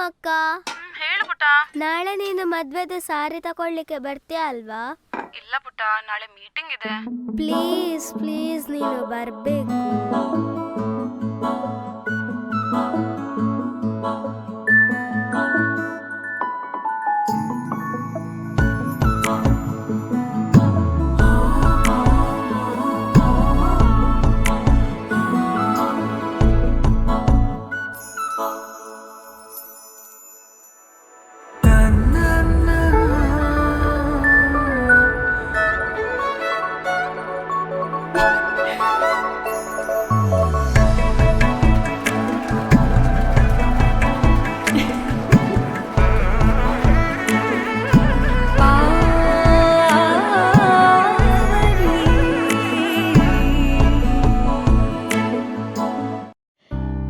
ಅಕ್ಕ. ಹೇಳು ಪುಟ್ಟ. ನಾಳೆ ನೀನು ಮದ್ವೆದ ಸಾರಿ ತಗೊಳ್ಳಿಕ್ಕೆ ಬರ್ತೀಯ ಅಲ್ವಾ? ಇಲ್ಲ ಪುಟ್ಟ, ನಾಳೆ ಮೀಟಿಂಗ್ ಇದೆ. ಪ್ಲೀಸ್ ಪ್ಲೀಸ್ ನೀನು ಬರ್ಬೇಕು.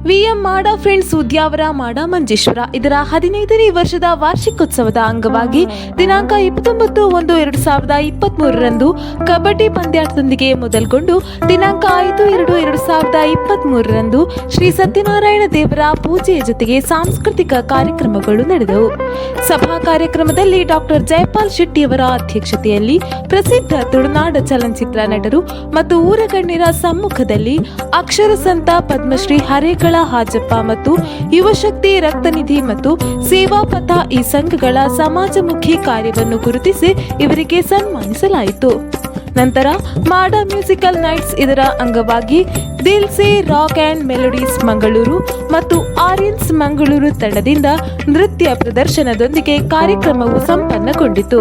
ವಿಎಂ ಮಾಡಾ ಫ್ರೆಂಡ್ಸ್ ಉದ್ಯಾವರ ಮಾಡಾ ಮಂಜೇಶ್ವರ ಇದರ 15ನೇ ವರ್ಷದ ವಾರ್ಷಿಕೋತ್ಸವದ ಅಂಗವಾಗಿ ದಿನಾಂಕ 29/1/2023 ಕಬಡ್ಡಿ ಪಂದ್ಯಾಟದೊಂದಿಗೆ ಮೊದಲುಗೊಂಡು ದಿನಾಂಕ 5/2/2023 ಶ್ರೀ ಸತ್ಯನಾರಾಯಣ ದೇವರ ಪೂಜೆಯ ಜೊತೆಗೆ ಸಾಂಸ್ಕೃತಿಕ ಕಾರ್ಯಕ್ರಮಗಳು ನಡೆದವು. ಸಭಾ ಕಾರ್ಯಕ್ರಮದಲ್ಲಿ ಡಾಕ್ಟರ್ ಜಯಪಾಲ್ ಶೆಟ್ಟಿಯವರ ಅಧ್ಯಕ್ಷತೆಯಲ್ಲಿ ಪ್ರಸಿದ್ಧ ತುಳುನಾಡ ಚಲನಚಿತ್ರ ನಟರು ಮತ್ತು ಊರ ಗಣ್ಯರ ಸಮ್ಮುಖದಲ್ಲಿ ಅಕ್ಷರ ಸಂತ ಪದ್ಮಶ್ರೀ ಹರೇಗಳ ಹಾಜಪ್ಪ ಮತ್ತು ಯುವಶಕ್ತಿ ರಕ್ತನಿಧಿ ಮತ್ತು ಸೇವಾ ಪಥ ಈ ಸಂಘಗಳ ಸಮಾಜಮುಖಿ ಕಾರ್ಯವನ್ನು ಗುರುತಿಸಿ ಇವರಿಗೆ ಸನ್ಮಾನಿಸಲಾಯಿತು. ನಂತರ ಮಾಡಾ ಮ್ಯೂಸಿಕಲ್ ನೈಟ್ಸ್ ಇದರ ಅಂಗವಾಗಿ ದಿಲ್ ಸೆ ರಾಕ್ ಅಂಡ್ ಮೆಲೋಡೀಸ್ ಮಂಗಳೂರು ಮತ್ತು ಆರ್ಯನ್ಸ್ ಮಂಗಳೂರು ತಂಡದಿಂದ ನೃತ್ಯ ಪ್ರದರ್ಶನದೊಂದಿಗೆ ಕಾರ್ಯಕ್ರಮವು ಸಂಪನ್ನಗೊಂಡಿತು.